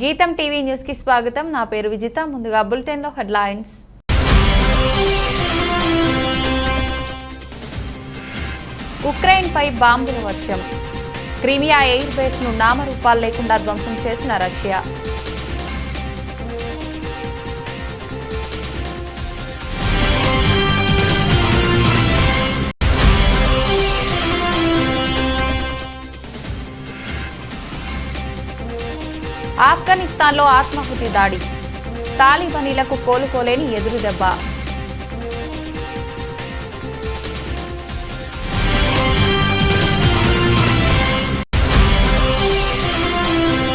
గీతం TV news కి స్వాగతం. నా పేరు విజిత. ముందుగా బులెటిన్ లో హెడ్లైన్స్. ఉక్రెయిన్ పై బాంబుల వర్షం. క్రిమియా ఎయిర్ బేస్ ను నామరూపాలు లేకుండా ధ్వంసం చేసిన రష్యా. ఆఫ్ఘనిస్తాన్లో ఆత్మాహుతి దాడి. తాలిబానీలకు కోలుకోలేని ఎదురు దెబ్బ.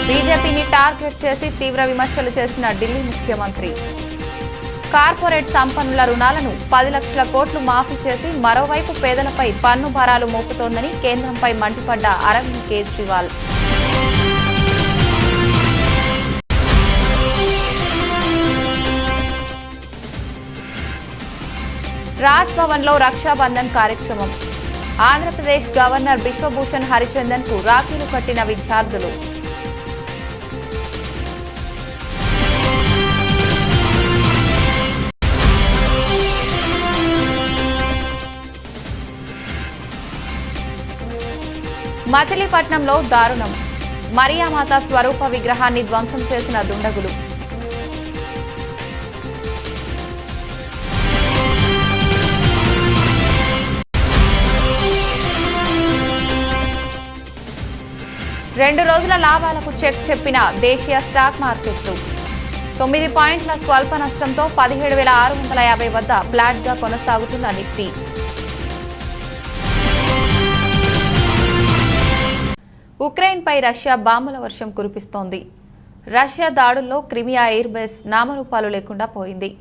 బీజేపీని టార్గెట్ చేసి తీవ్ర విమర్శలు చేసిన ఢిల్లీ ముఖ్యమంత్రి. కార్పొరేట్ సంపన్నుల రుణాలను 10 లక్షల కోట్లు మాఫీ చేసి మరోవైపు పేదలపై పన్ను భారాలు మోపుతోందని కేంద్రంపై మండిపడ్డ అరవింద్ కేజ్రీవాల్. రాజ్ భవన్ లో రక్షాబంధన్ కార్యక్రమం. ఆంధ్రప్రదేశ్ గవర్నర్ బిశ్వభూషణ్ హరిచందన్ కు రాఖీలు కట్టిన విద్యార్థులు. మచిలీపట్నంలో దారుణం. మరియామాత స్వరూప విగ్రహాన్ని ధ్వంసం చేసిన దుండగులు. రెండు రోజుల లాభాలకు చెక్ చెప్పిన దేశీయ స్టాక్ మార్కెట్లు. 9 పాయింట్ల స్వల్ప నష్టంతో 17,650 వద్ద ఫ్లాట్ గా కొనసాగుతున్న నిఫ్టీ. ఉక్రెయిన్ పై రష్యా బాంబుల వర్షం కురిపిస్తోంది. రష్యా దాడుల్లో క్రిమియా ఎయిర్ బేస్ నామరూపాలు లేకుండా పోయింది.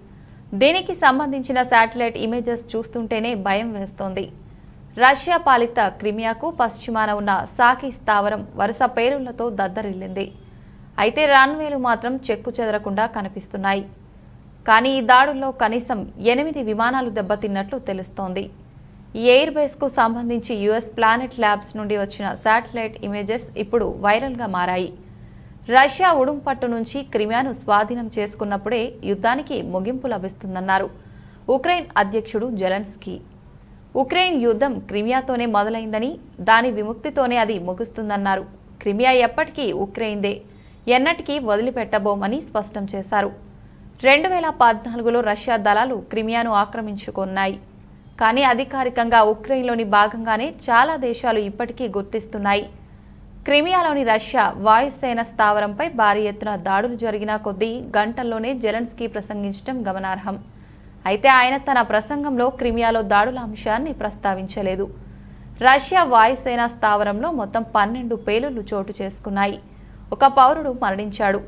దీనికి సంబంధించిన శాటిలైట్ ఇమేజెస్ చూస్తుంటేనే భయం వేస్తోంది. రష్యా పాలిత క్రిమియాకు పశ్చిమాన ఉన్న సాకి స్థావరం వరుస పేలుళ్లతో దద్దరిల్లింది. అయితే రన్వేలు మాత్రం చెక్కు చెదరకుండా కనిపిస్తున్నాయి. కానీ ఈ దాడుల్లో కనీసం 8 విమానాలు దెబ్బతిన్నట్లు తెలుస్తోంది. ఈ ఎయిర్ బేస్కు సంబంధించి యుఎస్ ప్లానెట్ ల్యాబ్స్ నుండి వచ్చిన శాటిలైట్ ఇమేజెస్ ఇప్పుడు వైరల్గా మారాయి. రష్యా ఉడుంపట్టు నుంచి క్రిమియాను స్వాధీనం చేసుకున్నప్పుడే యుద్ధానికి ముగింపు లభిస్తుందన్నారు ఉక్రెయిన్ అధ్యక్షుడు జెలెన్స్కీ. ఉక్రెయిన్ యుద్ధం క్రిమియాతోనే మొదలైందని, దాని విముక్తితోనే అది ముగుస్తుందన్నారు. క్రిమియా ఎప్పటికీ ఉక్రెయిన్దే, ఎన్నటికీ వదిలిపెట్టబోమని స్పష్టం చేశారు. 2014లో రష్యా దళాలు క్రిమియాను ఆక్రమించుకున్నాయి. కానీ అధికారికంగా ఉక్రెయిన్లోని భాగంగానే చాలా దేశాలు ఇప్పటికీ గుర్తిస్తున్నాయి. క్రిమియాలోని రష్యా వాయుసేన స్థావరంపై భారీ ఎత్తున దాడులు జరిగిన కొద్దీ గంటల్లోనే జెలెన్స్కీ ప్రసంగించడం గమనార్హం. అయితే ఆయన తన ప్రసంగంలో క్రిమియాలో దాడుల అంశాన్ని ప్రస్తావించలేదు. రష్యా వాయుసేన స్థావరంలో మొత్తం 12 పేలుళ్లు చోటు చేసుకున్నాయి. ఒక పౌరుడు మరణించాడు.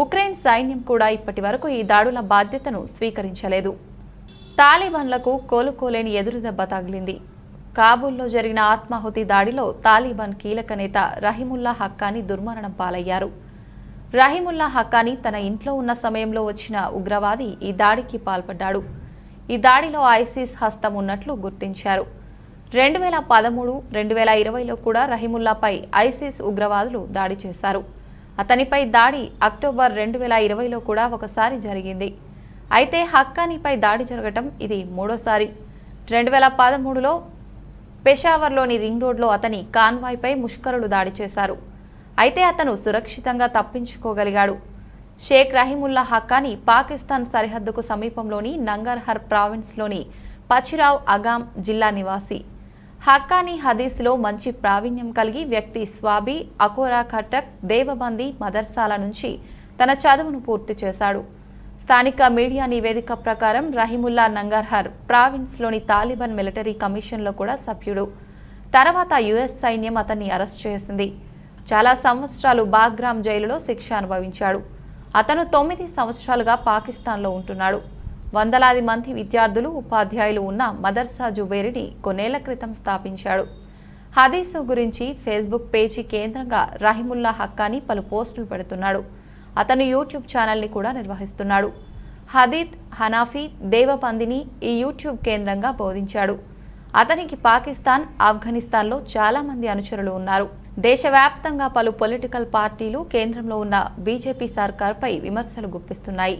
ఉక్రెయిన్ సైన్యం కూడా ఇప్పటి వరకు ఈ దాడుల బాధ్యతను స్వీకరించలేదు. తాలిబాన్లకు కోలుకోలేని ఎదురుదెబ్బ తగిలింది. కాబూల్లో జరిగిన ఆత్మాహుతి దాడిలో తాలిబాన్ కీలక నేత రహీముల్లా హక్కానీ దుర్మరణం పాలయ్యారు. రహీముల్లా హక్కానీ తన ఇంట్లో ఉన్న సమయంలో వచ్చిన ఉగ్రవాది ఈ దాడికి పాల్పడ్డాడు. ఈ దాడిలో ఐసిస్ హస్తం ఉన్నట్లు గుర్తించారు. 2013, 2020లో కూడా రహీముల్లాపై ఐసిస్ ఉగ్రవాదులు దాడి చేశారు. అతనిపై దాడి అక్టోబర్ 2020లో కూడా ఒకసారి జరిగింది. అయితే హక్కానీపై దాడి జరగటం ఇది మూడోసారి. 2013లో పెషావర్లోని రింగ్ రోడ్లో అతని కాన్వాయ్పై ముష్కరులు దాడి చేశారు. అయితే అతను సురక్షితంగా తప్పించుకోగలిగాడు. షేక్ రహీముల్లా హక్కానీ పాకిస్తాన్ సరిహద్దుకు సమీపంలోని నంగర్హర్ ప్రావిన్స్లోని పచిరావ్ అగాం జిల్లా నివాసి. హక్కానీ హదీస్లో మంచి ప్రావీణ్యం కలిగి వ్యక్తి స్వాబీ, అకోరా ఖట్టక్, దేవబందీ మదర్సాల నుంచి తన చదువును పూర్తి చేశాడు. స్థానిక మీడియా నివేదిక ప్రకారం రహీముల్లా నంగర్హర్ ప్రావిన్స్లోని తాలిబాన్ మిలిటరీ కమిషన్లో కూడా సభ్యుడు. తర్వాత యుఎస్ సైన్యం అతన్ని అరెస్ట్ చేసింది. చాలా సంవత్సరాలు బాగ్రామ్ జైలులో శిక్ష అనుభవించాడు. అతను 9 సంవత్సరాలుగా పాకిస్తాన్లో ఉంటున్నాడు. వందలాది మంది విద్యార్థులు, ఉపాధ్యాయులు ఉన్న మదర్సా జుబేరిని కొన్నేళ్ల క్రితం స్థాపించాడు. హదీసు గురించి ఫేస్బుక్ పేజీ కేంద్రంగా రహీముల్లా హక్కానీ పలు పోస్టులు పెడుతున్నాడు. అతను యూట్యూబ్ ఛానల్ని కూడా నిర్వహిస్తున్నాడు. హదీత్, హనాఫీ, దేవబందిని ఈ యూట్యూబ్ కేంద్రంగా బోధించాడు. అతనికి పాకిస్తాన్, ఆఫ్ఘనిస్తాన్లో చాలా మంది అనుచరులు ఉన్నారు. దేశవ్యాప్తంగా పలు పొలిటికల్ పార్టీలు కేంద్రంలో ఉన్న బీజేపీ సర్కార్పై విమర్శలు గుప్పిస్తున్నాయి.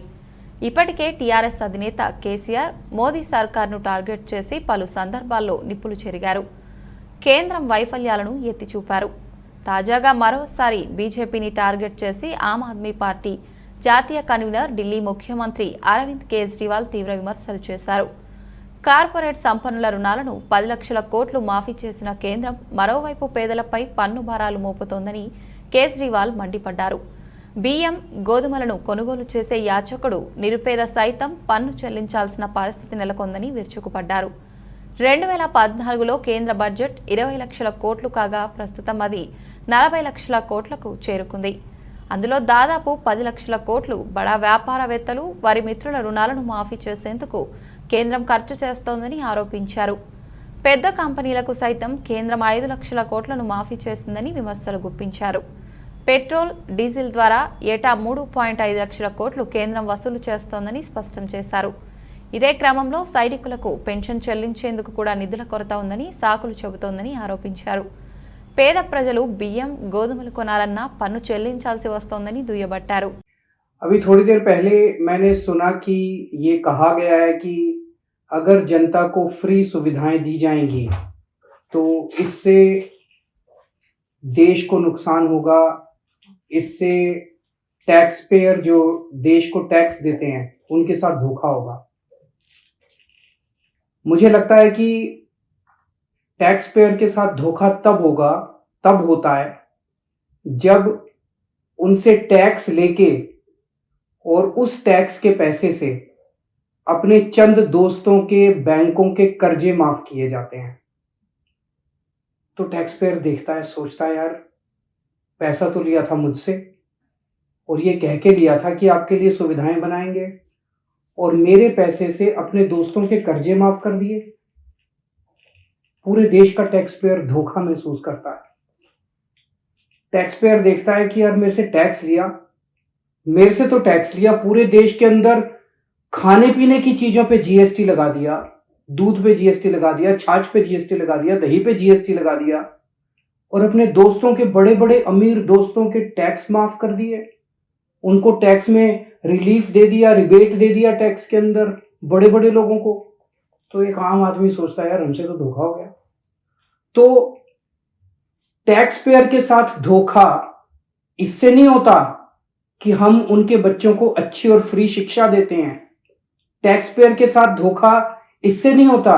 ఇప్పటికే టీఆర్ఎస్ అధినేత కేసీఆర్ మోదీ సర్కార్ను టార్గెట్ చేసి పలు సందర్భాల్లో నిప్పులు చెరిగారు. కేంద్రం వైఫల్యాలను ఎత్తిచూపారు. తాజాగా మరోసారి బీజేపీని టార్గెట్ చేసి ఆమ్ ఆద్మీ పార్టీ జాతీయ కన్వీనర్ ఢిల్లీ ముఖ్యమంత్రి అరవింద్ కేజ్రీవాల్ తీవ్ర విమర్శలు చేశారు. కార్పొరేట్ సంపన్నుల రుణాలను 10 లక్షల కోట్లు మాఫీ చేసిన కేంద్రం మరోవైపు పేదలపై పన్ను భారాలు మోపుతోందని కేజ్రీవాల్ మండిపడ్డారు. బియ్యం, గోధుమలను కొనుగోలు చేసే యాచకుడు నిరుపేద సైతం పన్ను చెల్లించాల్సిన పరిస్థితి నెలకొందని విరుచుకుపడ్డారు. 2014లో కేంద్ర బడ్జెట్ 20 లక్షల కోట్లు కాగా ప్రస్తుతం అది 40 లక్షల కోట్లకు చేరుకుంది. అందులో దాదాపు 10 లక్షల కోట్లు బడా వ్యాపారవేత్తలు, వారి మిత్రుల రుణాలను మాఫీ చేసేందుకు కేంద్రం ఖర్చు చేస్తోందని ఆరోపించారు. పెద్ద కంపెనీలకు సైతం కేంద్రం 5 లక్షల కోట్లను మాఫీ చేసిందని విమర్శలు గుప్పించారు. పెట్రోల్, డీజిల్ ద్వారా ఏటా 3.5 లక్షల కోట్లు కేంద్రం వసూలు చేస్తోందని స్పష్టం చేశారు. ఇదే క్రమంలో సైనికులకు పెన్షన్ చెల్లించేందుకు కూడా నిధుల కొరత ఉందని సాకులు చెబుతోందని ఆరోపించారు. పేద ప్రజలు బియ్యం, గోధుమలు కొనాలన్నా పన్ను చెల్లించాల్సి వస్తోందని దుయ్యబట్టారు. अभी थोड़ी देर पहले मैंने सुना कि ये कहा गया है कि अगर जनता को फ्री सुविधाएं दी जाएंगी तो इससे देश को नुकसान होगा, इससे टैक्स पेयर जो देश को टैक्स देते हैं उनके साथ धोखा होगा। मुझे लगता है कि टैक्स पेयर के साथ धोखा तब होता है जब उनसे टैक्स लेके और उस टैक्स के पैसे से अपने चंद दोस्तों के बैंकों के कर्जे माफ किए जाते हैं। तो टैक्स पेयर देखता है, सोचता है यार पैसा तो लिया था मुझसे और ये कह के लिया था कि आपके लिए सुविधाएं बनाएंगे और मेरे पैसे से अपने दोस्तों के कर्जे माफ कर दिए। पूरे देश का टैक्स पेयर धोखा महसूस करता है। टैक्स पेयर देखता है कि यार मेरे से तो टैक्स लिया, पूरे देश के अंदर खाने पीने की चीजों पे जीएसटी लगा दिया, दूध पे जीएसटी लगा दिया, छाछ पे जीएसटी लगा दिया, दही पे जीएसटी लगा दिया और अपने दोस्तों के बड़े बड़े अमीर दोस्तों के टैक्स माफ कर दिए, उनको टैक्स में रिलीफ दे दिया, रिबेट दे दिया टैक्स के अंदर बड़े बड़े लोगों को। तो एक आम आदमी सोचता है यार हमसे तो धोखा हो गया। तो टैक्स पेयर के साथ धोखा इससे नहीं होता कि हम उनके बच्चों को अच्छी और फ्री शिक्षा देते हैं। टैक्स पेयर के साथ धोखा इससे नहीं होता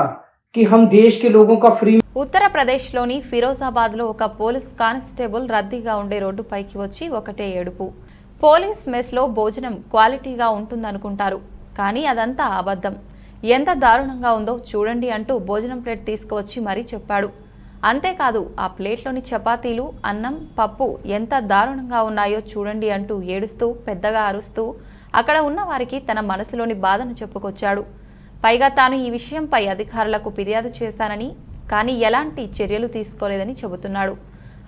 कि हम देश के लोगों का फ्री। ఉత్తరప్రదేశ్లోని ఫిరోజాబాద్లో ఒక పోలీస్ కానిస్టేబుల్ రద్దీగా ఉండే రోడ్డుపైకి వచ్చి ఒకటే ఏడుపు. పోలీస్ మెస్లో భోజనం క్వాలిటీగా ఉంటుందనుకుంటారు, కానీ అదంతా అబద్ధం. ఎంత దారుణంగా ఉందో చూడండి అంటూ భోజనం ప్లేట్ తీసుకువచ్చి మరీ చెప్పాడు. అంతేకాదు ఆ ప్లేట్లోని చపాతీలు, అన్నం, పప్పు ఎంత దారుణంగా ఉన్నాయో చూడండి అంటూ ఏడుస్తూ పెద్దగా అరుస్తూ అక్కడ ఉన్న వారికి తన మనసులోని బాధను చెప్పుకొచ్చాడు. పైగా తాను ఈ విషయంపై అధికారులకు ఫిర్యాదు చేశానని, కానీ ఎలాంటి చర్యలు తీసుకోలేదని చెబుతున్నాడు.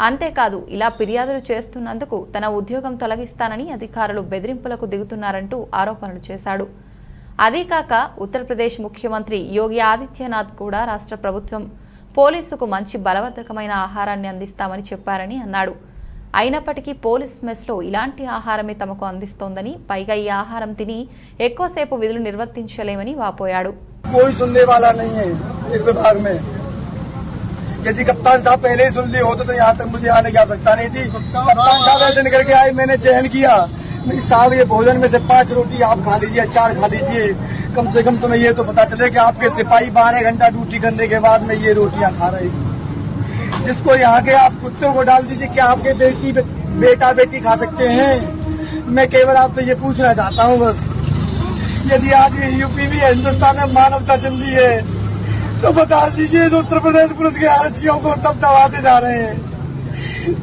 అంతేకాదు ఇలా ఫిర్యాదులు చేస్తున్నందుకు తన ఉద్యోగం తొలగిస్తానని అధికారులు బెదిరింపులకు దిగుతున్నారంటూ ఆరోపణలు చేశాడు. అదీకాక ఉత్తరప్రదేశ్ ముఖ్యమంత్రి యోగి ఆదిత్యనాథ్ కూడా రాష్ట్ర ప్రభుత్వం పోలీసుకు మంచి బలవర్ధకమైన ఆహారాన్ని అందిస్తామని చెప్పారని అన్నాడు. అయినప్పటికీ పోలీస్ మెస్లో ఇలాంటి ఆహారమే తమకు అందిస్తోందని, పైగా ఈ ఆహారం తిని ఎక్కువసేపు విధులు నిర్వర్తించలేమని వాపోయాడు. यदि कप्तान साहब पहले ही सुन ली होते तो यहाँ तक मुझे आने की आवश्यकता नहीं थी। कप्तान साहब ऐसे निकल के आए, मैंने चयन किया, नहीं साहब ये भोजन में से 5 रोटी आप खा लीजिए, 4 खा लीजिए, कम से कम तुम्हें ये तो पता चले कि आपके सिपाही 12 घंटा ड्यूटी करने के बाद में ये रोटियां खा रहे हैं। जिसको यहाँ के आप कुत्तों को डाल दीजिए, क्या आपके बेटा बेटी खा सकते हैं? मैं केवल आपसे ये पूछना चाहता हूँ बस, यदि आज भी यूपी में हिंदुस्तान में मानवता चलती है तो बता दीजिए उत्तर प्रदेश पुलिस के आरक्षियों को सब दबाते जा रहे हैं।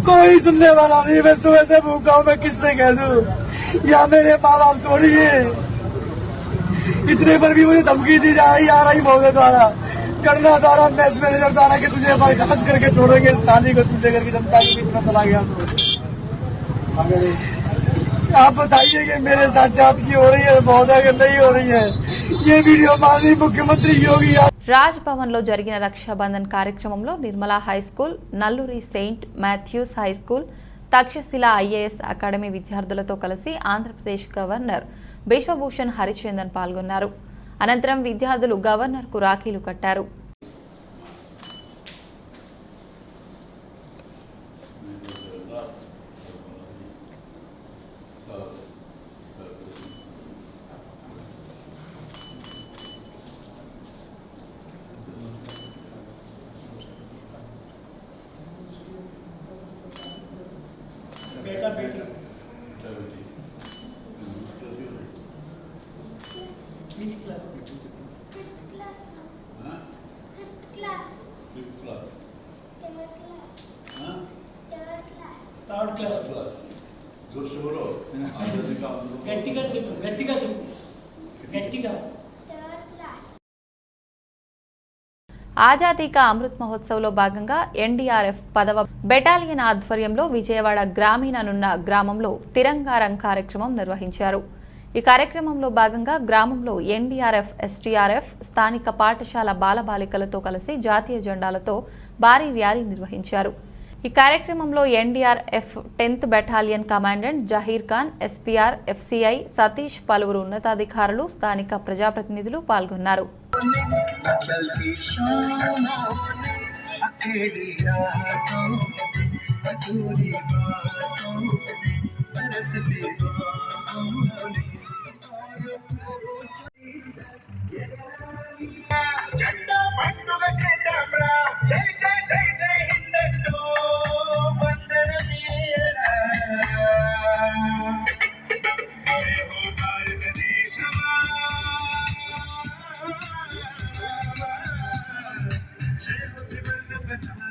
कोई सुनने वाला नहीं, मैं सुबह से भूखा हूँ, मैं किससे कह दूँ? या मेरे माँ बाप थोड़ी है, इतने पर भी मुझे धमकी दी जा रही आ रही महोदय द्वारा, करना द्वारा, मैच मैनेजर द्वारा कि तुझे बर्खास्त करके छोड़ेंगे इस थाली को, तुझे करके जनता के बीच में चला गया। तो आप बताइए कि मेरे साथ जात की हो रही है महोदय की नहीं हो रही है? ये वीडियो माननीय मुख्यमंत्री योगी రాజ్ భవన్లో జరిగిన రక్షాబంధన్ కార్యక్రమంలో Nirmala high school, Nalluri Saint Matthew's high school, Takshashila IAS academy విద్యార్థులతో కలిసి ఆంధ్రప్రదేశ్ గవర్నర్ బిశ్వభూషణ్ హరిచందన్ పాల్గొన్నారు. అనంతరం విద్యార్థులు గవర్నర్కు రాఖీలు కట్టారు. बेटा बेटी which class Fifth class. Fifth class. Third class. third class గట్టిగా చెప్పు గట్టిగా చెప్పు గట్టిగా Third class. ఆజాదీ కా అమృత్ మహోత్సవ్లో భాగంగా ఎన్డీఆర్ఎఫ్ 10వ బెటాలియన్ ఆధ్వర్యంలో విజయవాడ గ్రామీణనున్న గ్రామంలో తిరంగా రంగ్ కార్యక్రమం నిర్వహించారు. ఈ కార్యక్రమంలో భాగంగా గ్రామంలో ఎన్డీఆర్ఎఫ్, ఎస్టీఆర్ఎఫ్, స్థానిక పాఠశాల బాలబాలికలతో కలిసి జాతీయ జెండాలతో భారీ ర్యాలీ నిర్వహించారు. ఈ కార్యక్రమంలో NDRF 10th battalion commandant Zaheer Khan, SPR, FCI Satish, పలువురు ఉన్నతాధికారులు, స్థానిక ప్రజాప్రతినిధులు పాల్గొన్నారు. జెండా పండుగ చేద్దాంరా, జై జై జై జై హిందంటూ వందనమేరా. జై హో భారతదేశమా, జై హో త్రివర్ణ పతాకమా.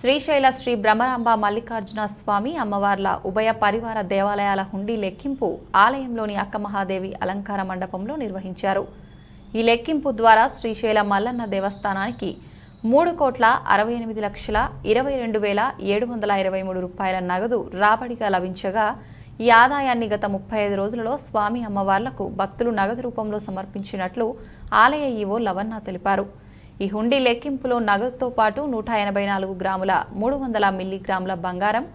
శ్రీశైల శ్రీ బ్రహ్మరాంబ మల్లికార్జున స్వామి అమ్మవార్ల ఉభయ పరివార దేవాలయాల హుండీ లెక్కింపు ఆలయంలోని అక్కమహాదేవి అలంకార మండపంలో నిర్వహించారు. ఈ లెక్కింపు ద్వారా శ్రీశైల మల్లన్న దేవస్థానానికి 3,68,22,723 రూపాయల నగదు రాబడిగా లభించగా, ఈ ఆదాయాన్ని గత 35 రోజులలో స్వామి అమ్మవార్లకు భక్తులు నగదు రూపంలో సమర్పించినట్లు ఆలయ ఈవో లవన్న తెలిపారు. ఈ హుండీ లెక్కింపులో నగదుతో పాటు 184 గ్రాముల 300 మిల్లీగ్రాముల బంగారం,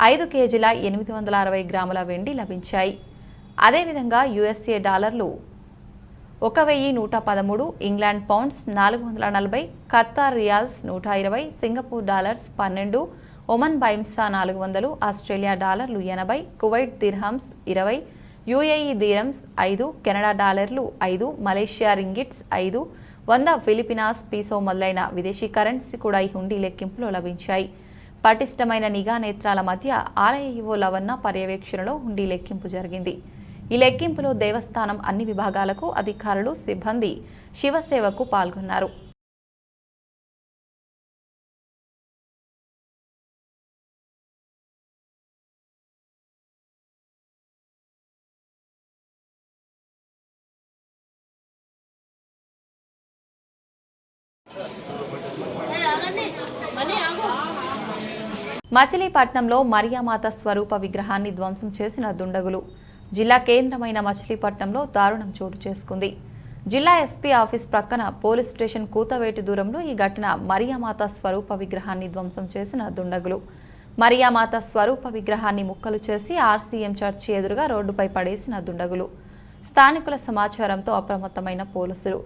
5 కేజీల 860 గ్రాముల వెండి లభించాయి. అదేవిధంగా యుఎస్ఏ డాలర్లు 1,113, England pounds 440, Qatar riyals 120, Singapore dollars 12, Oman బైమ్సా 400, ఆస్ట్రేలియా డాలర్లు 80, Kuwait dirhams 20, UAE dirhams 5, Canada డాలర్లు 5, మలేషియా రింగిట్స్ 5, 100 ఫిలిపినాస్ పీసో మొదలైన విదేశీ కరెన్సీ కూడా ఈ హుండీ లెక్కింపులో లభించాయి. పటిష్టమైన నిఘా నేత్రాల మధ్య ఆలయ ఈవో లవన్న పర్యవేక్షణలో హుండీ లెక్కింపు జరిగింది. ఈ లెక్కింపులో దేవస్థానం అన్ని విభాగాలకు అధికారులు, సిబ్బంది శివసేవకు పాల్గొన్నారు. మచిలీపట్నంలో మరియామాత స్వరూప విగ్రహాన్ని ధ్వంసం చేసిన దుండగులు. జిల్లా కేంద్రమైన మచిలీపట్నంలో దారుణం చోటు చేసుకుంది. జిల్లా ఎస్పీ ఆఫీస్ ప్రక్కన పోలీస్ స్టేషన్ కూతవేటి దూరంలో ఈ ఘటన మరియామాత స్వరూప విగ్రహాన్ని ధ్వంసం చేసిన దుండగులు. మరియామాత స్వరూప విగ్రహాన్ని ముక్కలు చేసి ఆర్సీఎం చర్చి ఎదురుగా రోడ్డుపై పడేసిన దుండగులు. స్థానికుల సమాచారంతో అప్రమత్తమైన పోలీసులు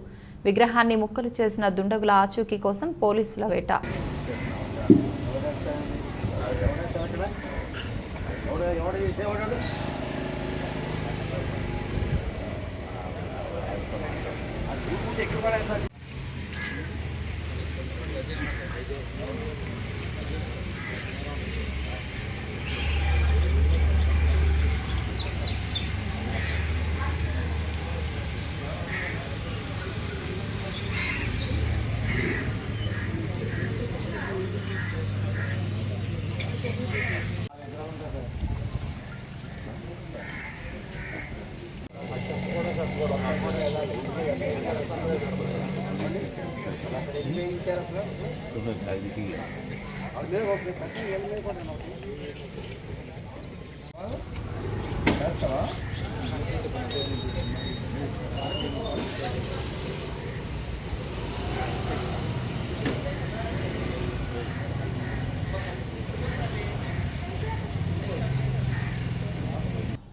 విగ్రహాన్ని ముక్కలు చేసిన దుండగుల ఆచూకీ కోసం పోలీసుల వేట.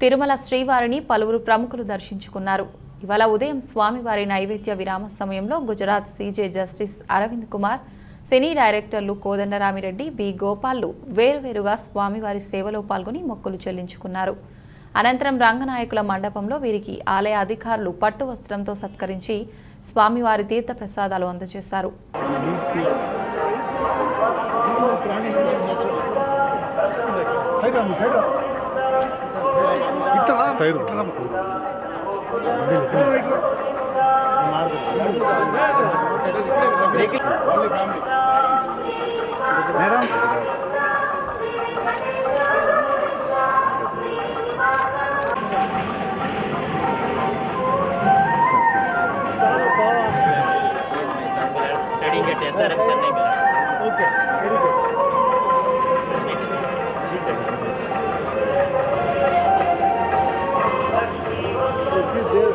తిరుమల శ్రీవారిని పలువురు ప్రముఖులు దర్శించుకున్నారు. ఇవాళ ఉదయం స్వామివారి నైవేద్య విరామ సమయంలో గుజరాత్ సీజే జస్టిస్ అరవింద్ కుమార్, సినీ డైరెక్టర్లు కోదండరామిరెడ్డి, బి గోపాల్లు వేరువేరుగా స్వామివారి సేవలో పాల్గొని మొక్కులు చెల్లించుకున్నారు. అనంతరం రంగనాయకుల మండపంలో వీరికి ఆలయ అధికారులు పట్టు వస్త్రంతో సత్కరించి స్వామివారి తీర్థ ప్రసాదాలు అందజేశారు.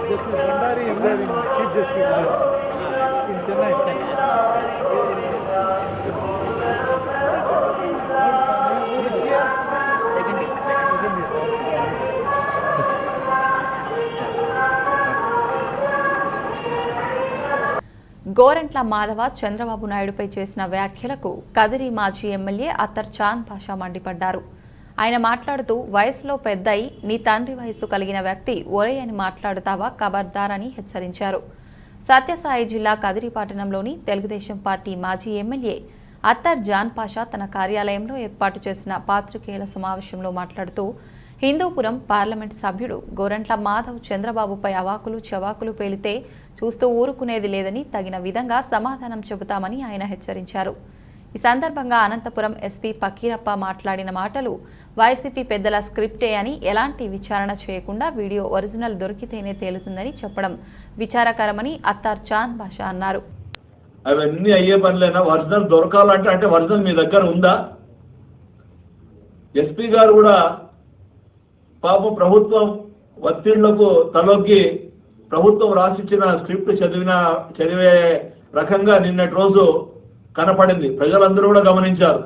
Justice Bhandari is there in Chief Justice in Chennai. Gorantla Madhava Chandrababu నాయుడుపై చేసిన వ్యాఖ్యలకు కదిరి మాజీ ఎమ్మెల్యే అత్తర్ చాంద్ పాషా మండిపడ్డారు. ఆయన మాట్లాడుతూ వయసులో పెద్దయి నీ తండ్రి వయసు కలిగిన వ్యక్తి ఒరే అని మాట్లాడుతావా ఖబర్దార్ అని హెచ్చరించారు. సత్యసాయి జిల్లా కదిరి పట్టణంలోని తెలుగుదేశం పార్టీ మాజీ ఎమ్మెల్యే అత్తర్ జాన్ పాషా తన కార్యాలయంలో ఏర్పాటు చేసిన పాత్రికేయుల సమావేశంలో మాట్లాడుతూ హిందూపురం పార్లమెంట్ సభ్యుడు గోరంట్ల మాధవ్ చంద్రబాబుపై అవాకులు చవాకులు పేలితే చూస్తూ ఊరుకునేది లేదని తగిన విధంగా సమాధానం చెబుతామని ఆయన హెచ్చరించారు. ఈ సందర్భంగా అనంతపురం ఎస్పీ పకీరప్ప మాట్లాడిన మాటలు వైసీపీ పెద్దల స్క్రిప్టే అని, ఎలాంటి విచారణ చేయకుండా వీడియో ఒరిజినల్ దొరికితేనే తేలుతుందని చెప్పడం విచారకరమని అత్తార్ చాంద్ బాషా అన్నారు. అవన్నీ అయ్యే పనులేనా? ఒరిజినల్ దొరకాలంటే అంటే ఒరిజినల్ మీ దగ్గర ఉందా? ఎస్పీ గారు కూడా పాపం ప్రభుత్వం ఒత్తిళ్లకు తలొగ్గి ప్రభుత్వం రాసిచ్చిన స్క్రిప్ట్ చదివే రకంగా నిన్నటి రోజు కనపడింది. ప్రజలందరూ కూడా గమనించారు.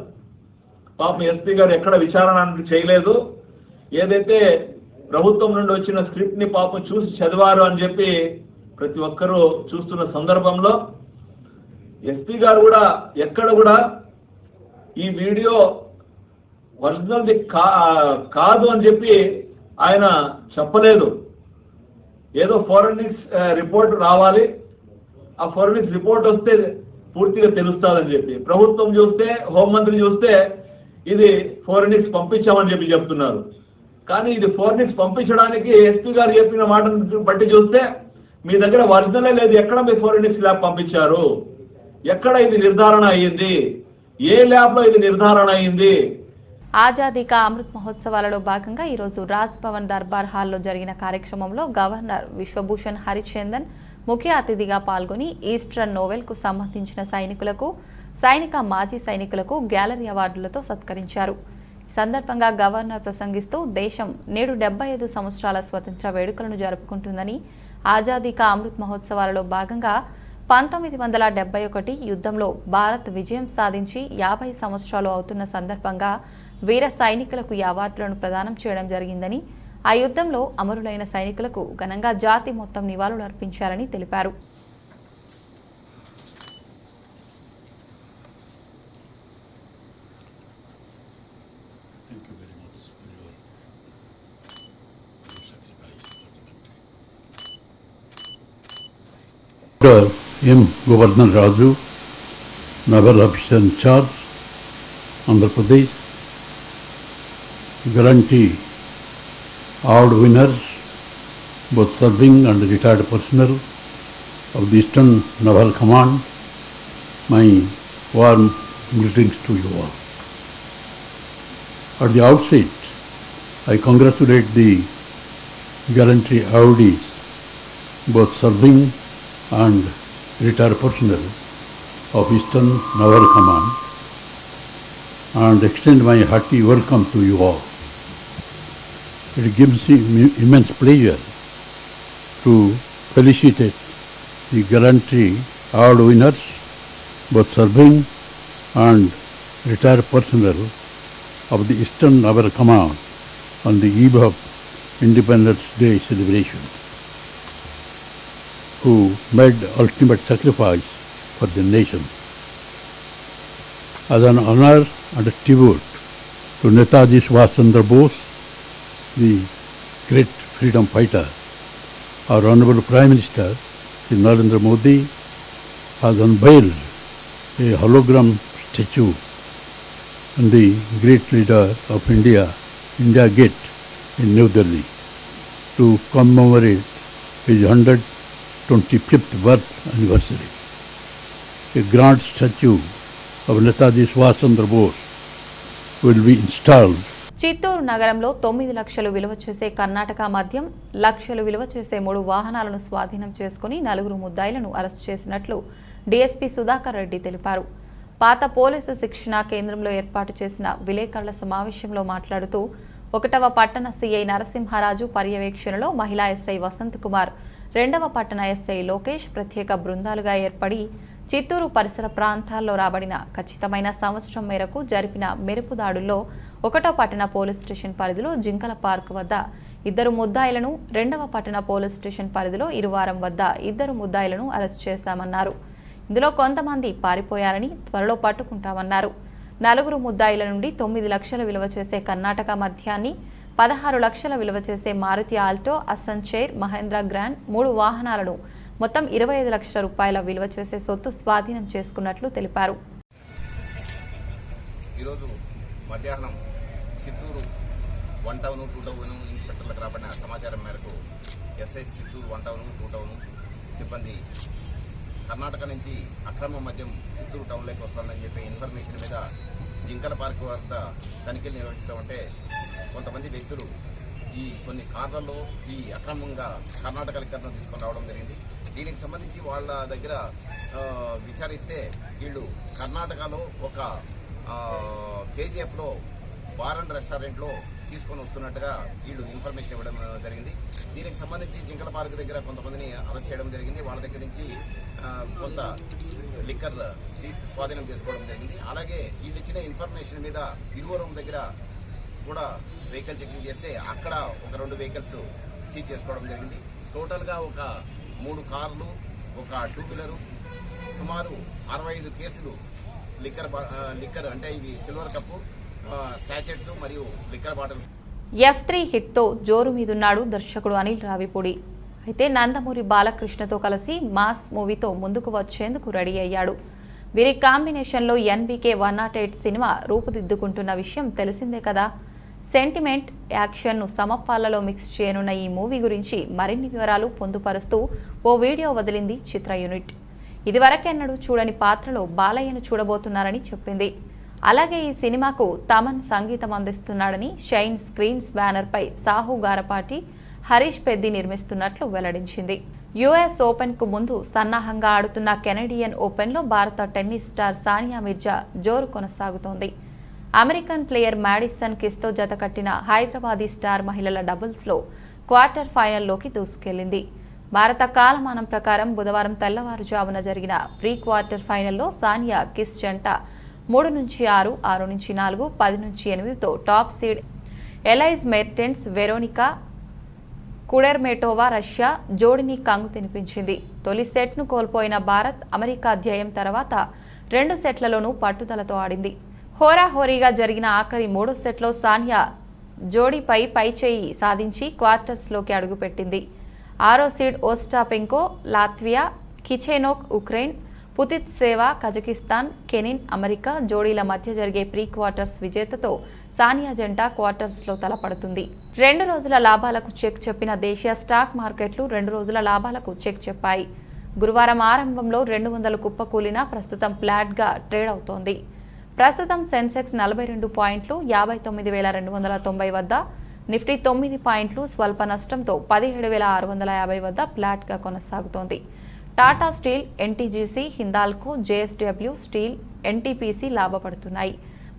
పాపం ఎస్పీ గారు ఎక్కడ విచారణ చేయలేదు. ఏదైతే ప్రభుత్వం నుండి వచ్చిన స్క్రిప్ట్ ని పాపం చూసి చదివారు అని చెప్పి ప్రతి ఒక్కరూ చూస్తున్న సందర్భంలో ఎస్పీ గారు కూడా ఎక్కడ కూడా ఈ వీడియో ఒరిజినల్ది కాదు అని చెప్పి ఆయన చెప్పలేదు. ఏదో ఫోరెన్సిక్ రిపోర్ట్ రావాలి, ఆ ఫోరెన్సిక్ రిపోర్ట్ వస్తే పూర్తిగా తెలుస్తుందని చెప్పి ప్రభుత్వం చూస్తే, హోంమంత్రి చూస్తే ఇది ఫోరెన్సిక్స్ పంపించామని చెప్పి చెప్తున్నారు. కానీ ఇది ఫోరెన్సిక్స్ పంపించడానికి ఎస్పీ గారు చెప్పిన మాటను బట్టి చూస్తే మీ దగ్గర ఒరిజినలే లేదు. ఎక్కడ మీ ఫోరెన్సిక్స్ ల్యాబ్ పంపించారు? ఎక్కడ ఇది నిర్ధారణ అయ్యింది? ఏ ల్యాబ్ లో ఇది నిర్ధారణ అయ్యింది? ఆజాదీ కా అమృత్ మహోత్సవాలలో భాగంగా ఈరోజు రాజ్ భవన్ దర్బార్ హాల్లో జరిగిన కార్యక్రమంలో గవర్నర్ విశ్వభూషణ్ హరిచందన్ ముఖ్య అతిథిగా పాల్గొని ఈస్టర్న్ నోవెల్కు సంబంధించిన సైనికులకు, సైనిక మాజీ సైనికులకు గ్యాలరీ అవార్డులతో సత్కరించారు. ఈ సందర్భంగా గవర్నర్ ప్రసంగిస్తూ దేశం నేడు 75 సంవత్సరాల స్వతంత్ర వేడుకలను జరుపుకుంటుందని, ఆజాదీ కా అమృత్ మహోత్సవాలలో భాగంగా 1971 యుద్ధంలో భారత్ విజయం సాధించి 50 సంవత్సరాలు అవుతున్న సందర్భంగా వీర సైనికులకు ఈ అవార్డులను ప్రదానం చేయడం జరిగిందని, ఆ యుద్ధంలో అమరులైన సైనికులకు ఘనంగా జాతి మొత్తం నివాళులు అర్పించారని తెలిపారు. M. Governor Raju, Naval Officer in Charge, Andhra Pradesh, guarantee award winners, both serving and retired personnel of the Eastern Naval Command, my warm greetings to you all. At the outset, I congratulate the gallantry awardees, both serving and retired personnel of Eastern Naval Command and extend my hearty welcome to you all. It gives me immense pleasure to felicitate the gallantry award winners, both serving and retired personnel of the Eastern Naval Command on the eve of Independence Day celebration, who made ultimate sacrifice for the nation. As an honor and a tribute to Netaji Subhash Chandra Bose, the great freedom fighter, our Honorable Prime Minister, Shri Narendra Modi, has unveiled a hologram statue in the great leader of India, India Gate in New Delhi, to commemorate his 125th birth anniversary. A grand statue of Netaji Subhash Chandra Bose will be installed. Chittoor నగరంలో 9 లక్షలు విలువ చేసే కర్ణాటక మద్యం, లక్షలు విలువ చేసే 3 వాహనాలను స్వాధీనం చేసుకుని 4 ముద్దాయిలను అరెస్టు చేసినట్లు డీఎస్పీ సుధాకర్ రెడ్డి తెలిపారు. పాత పోలీసు శిక్షణా కేంద్రంలో ఏర్పాటు చేసిన విలేకరుల సమావేశంలో మాట్లాడుతూ 1వ పట్టణ సీఐ నరసింహారాజు పర్యవేక్షణలో మహిళా ఎస్ఐ వసంత్ కుమార్, 2వ పట్టణ ఎస్ఐ లోకేష్ ప్రత్యేక బృందాలుగా ఏర్పడి చిత్తూరు పరిసర ప్రాంతాల్లో రాబడిన ఖచ్చితమైన సంవత్సరం మేరకు జరిపిన మెరుపు దాడుల్లో 1వ పట్టణ పోలీస్ స్టేషన్ పరిధిలో జింకల పార్క్ వద్ద 2 ముద్దాయిలను, 2వ పట్టణ పోలీస్ స్టేషన్ పరిధిలో ఇరువారం వద్ద 2 ముద్దాయిలను అరెస్టు చేశామన్నారు. ఇందులో కొంతమంది పారిపోయారని త్వరలో పట్టుకుంటామన్నారు. 4 ముద్దాయిల నుండి 9 లక్షల విలువ చేసే కర్ణాటక మద్యాన్ని, 16 లక్షల విలువ చేసే మారుతి ఆల్టో, అస్సన్ చైర్, మహేంద్ర గ్రాండ్ 3 వాహనాలను మొత్తం 25 లక్షల రూపాయల విలువ చేసే సొత్తు స్వాధీనం చేసుకున్నట్లు తెలిపారు. ఈరోజు మధ్యాహ్నం చిత్తూరు 1 టౌన్ 2 టౌన్ ఇన్స్పెక్టర్లకు రాబడిన సమాచారం మేరకు ఎస్ఐ చిత్తూరు 1 టౌన్ 2 టౌన్ సిబ్బంది కర్ణాటక నుంచి అక్రమ మద్యం చిత్తూరు టౌన్లోకి వస్తుందని చెప్పి ఇన్ఫర్మేషన్ మీద జింకల పార్క్ వద్ద తనిఖీలు నిర్వహిస్తూ ఉంటే కొంతమంది వ్యక్తులు ఈ కొన్ని కార్లలో ఈ అక్రమంగా కర్ణాటక లిక్కర్ను తీసుకొని రావడం జరిగింది. దీనికి సంబంధించి వాళ్ళ దగ్గర విచారిస్తే వీళ్ళు కర్ణాటకలో ఒక కేజీఎఫ్లో బార్ అండ్ రెస్టారెంట్లో తీసుకొని వస్తున్నట్టుగా వీళ్ళు ఇన్ఫర్మేషన్ ఇవ్వడం జరిగింది. దీనికి సంబంధించి జింకల పార్క్ దగ్గర కొంతమందిని అరెస్ట్ చేయడం జరిగింది. వాళ్ళ దగ్గర నుంచి కొంత లిక్కర్ స్వాధీనం చేసుకోవడం జరిగింది. అలాగే వీళ్ళు ఇచ్చిన ఇన్ఫర్మేషన్ మీద ఇరువరం దగ్గర కూడా వెహికల్ చెకింగ్ చేస్తే అక్కడ ఒక 2 వెహికల్స్ సీజ్ చేసుకోవడం జరిగింది. టోటల్గా ఒక 3 కార్లు, ఒక 2 వీలరు, సుమారు 65 కేసులు లిక్కర్ అంటే ఇవి సిల్వర్ కప్పు, స్టాచెట్స్ మరియు లిక్కర్ బాటిల్స్. F3 హిట్తో జోరు మీదున్నాడు దర్శకుడు అనిల్ రావిపూడి. అయితే నందమూరి బాలకృష్ణతో కలిసి మాస్ మూవీతో ముందుకు వచ్చేందుకు రెడీ అయ్యాడు. వీరి కాంబినేషన్లో NBK 108 సినిమా రూపుదిద్దుకుంటున్న విషయం తెలిసిందే కదా. సెంటిమెంట్, యాక్షన్ను సమపాలలో మిక్స్ చేయనున్న ఈ మూవీ గురించి మరిన్ని వివరాలు పొందుపరుస్తూ ఓ వీడియో వదిలింది చిత్ర యూనిట్. ఇదివరకెన్నడూ చూడని పాత్రలో బాలయ్యను చూడబోతున్నారని చెప్పింది. అలాగే ఈ సినిమాకు తమన్ సంగీతం అందిస్తున్నాడని షైన్ స్క్రీన్స్ బ్యానర్పై సాహు గారపాటి, హరీష్ పెద్ది నిర్మిస్తున్నట్లు వెల్లడించింది. యుఎస్ ఓపెన్కు ముందు సన్నాహంగా ఆడుతున్న కెనడియన్ ఓపెన్లో భారత టెన్నిస్ స్టార్ సానియా మిర్జా జోరు కొనసాగుతోంది. అమెరికన్ ప్లేయర్ మ్యాడిసన్ కిస్తో జతకట్టిన హైదరాబాదీ స్టార్ మహిళల డబుల్స్లో క్వార్టర్ ఫైనల్లోకి దూసుకెళ్లింది. భారత కాలమానం ప్రకారం బుధవారం తెల్లవారుజామున జరిగిన ప్రీ క్వార్టర్ ఫైనల్లో సానియా కిస్ జంట 3-6, 6-4, 10-8తో top seed Elise Mertens, Veronika Kudermetova Russia జోడిని కంగు తినిపించింది. తొలి సెట్ను కోల్పోయిన భారత్ అమెరికా ధ్యేయం తర్వాత 2 సెట్లలోనూ పట్టుదలతో ఆడింది. హోరాహోరీగా జరిగిన ఆఖరి 3వ సెట్లో సానియా జోడీపై పైచేయి సాధించి క్వార్టర్స్లోకి అడుగుపెట్టింది. 6వ seed Ostapenko Latvia, Kichenok Ukraine, Putintseva Kazakhstan, Kenin America జోడీల మధ్య జరిగే ప్రీ క్వార్టర్స్ విజేతతో సానియా జంట క్వార్టర్స్లో తలపడుతుంది. 2 రోజుల లాభాలకు చెక్ చెప్పిన దేశీయ స్టాక్ మార్కెట్లు 2 రోజుల లాభాలకు చెక్ చెప్పాయి. గురువారం ఆరంభంలో 200 కుప్పకూలినా ప్రస్తుతం ఫ్లాట్గా ట్రేడ్ అవుతోంది. ప్రస్తుతం సెన్సెక్స్ 42 పాయింట్లు 59,290 వద్ద, నిఫ్టీ 9 పాయింట్లు స్వల్ప నష్టంతో 17,650 వద్ద ఫ్లాట్గా కొనసాగుతోంది. టాటా స్టీల్, ఎన్టీజీసీ, హిందాల్కో, జేఎస్డబ్ల్యూ స్టీల్, ఎన్టీపీసీ లాభపడుతున్నాయి.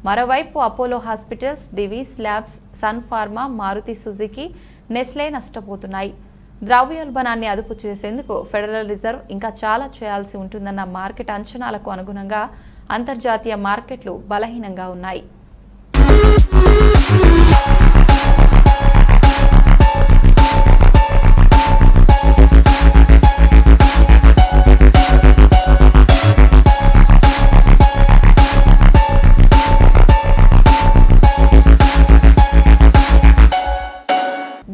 మరోవైపు Apollo hospitals, Divi's labs, Sun pharma, Maruti Suzuki, Nestle నష్టపోతున్నాయి. ద్రవ్యోల్బణాన్ని అదుపు చేసేందుకు ఫెడరల్ రిజర్వ్ ఇంకా చాలా చేయాల్సి ఉంటుందన్న మార్కెట్ అంచనాలకు అనుగుణంగా అంతర్జాతీయ మార్కెట్లు బలహీనంగా ఉన్నాయి.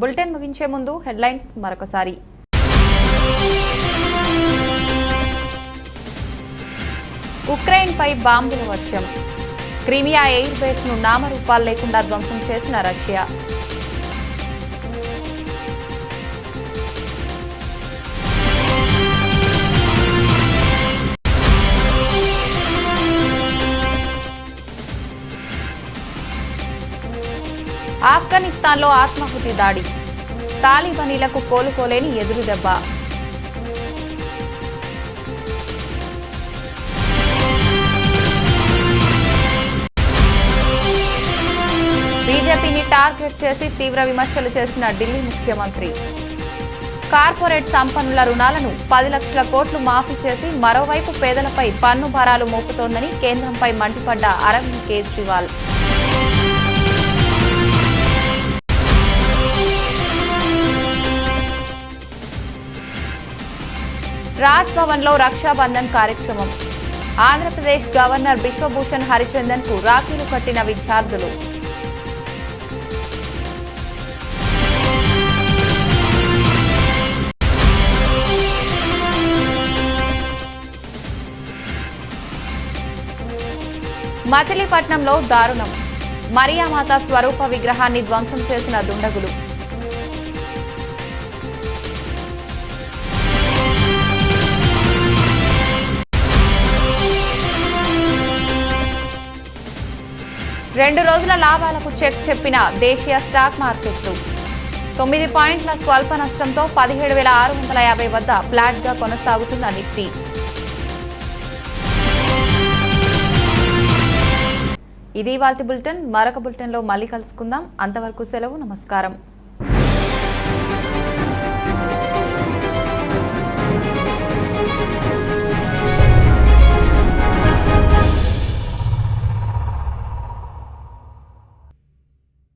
బులెటిన్ ముగించే ముందు హెడ్లైన్స్ మరొకసారి. ఉక్రెయిన్పై బాంబుల వర్షం. క్రిమియా ఎయిర్ బేస్ ను నామరూపాలు లేకుండా ధ్వంసం చేసిన రష్యా. ఆఫ్ఘనిస్తాన్లో ఆత్మాహుతి దాడి. తాలిబానీలకు కోలుకోలేని ఎదురుదెబ్బ. బీజేపీని టార్గెట్ చేసి తీవ్ర విమర్శలు చేసిన ఢిల్లీ ముఖ్యమంత్రి. కార్పొరేట్ సంపన్నుల రుణాలను 10 లక్షల కోట్లు మాఫీ చేసి మరోవైపు పేదలపై పన్ను భారాలు మోపుతోందని కేంద్రంపై మండిపడ్డ అరవింద్ కేజ్రీవాల్. రాజ్ భవన్లో రక్షాబంధన్ కార్యక్రమం. ఆంధ్రప్రదేశ్ గవర్నర్ బిశ్వభూషణ్ హరిచందన్ కు రాఖీలు కట్టిన విద్యార్థులు. మచిలీపట్నంలో దారుణం. మరియామాత స్వరూప విగ్రహాన్ని ధ్వంసం చేసిన దుండగులు. రెండు రోజుల లాభాలకు చెక్ చెప్పిన దేశీయ స్టాక్ మార్కెట్లు. 9 పాయింట్ల స్వల్ప నష్టంతో 17,650 వద్ద ఫ్లాట్గా కొనసాగుతున్న నిఫ్టీ. ఇది ఇవాల్టి బులెటిన్. మరొక బులెటిన్లో మళ్ళీ కలుసుకుందాం. అంతవరకు సెలవు. నమస్కారం.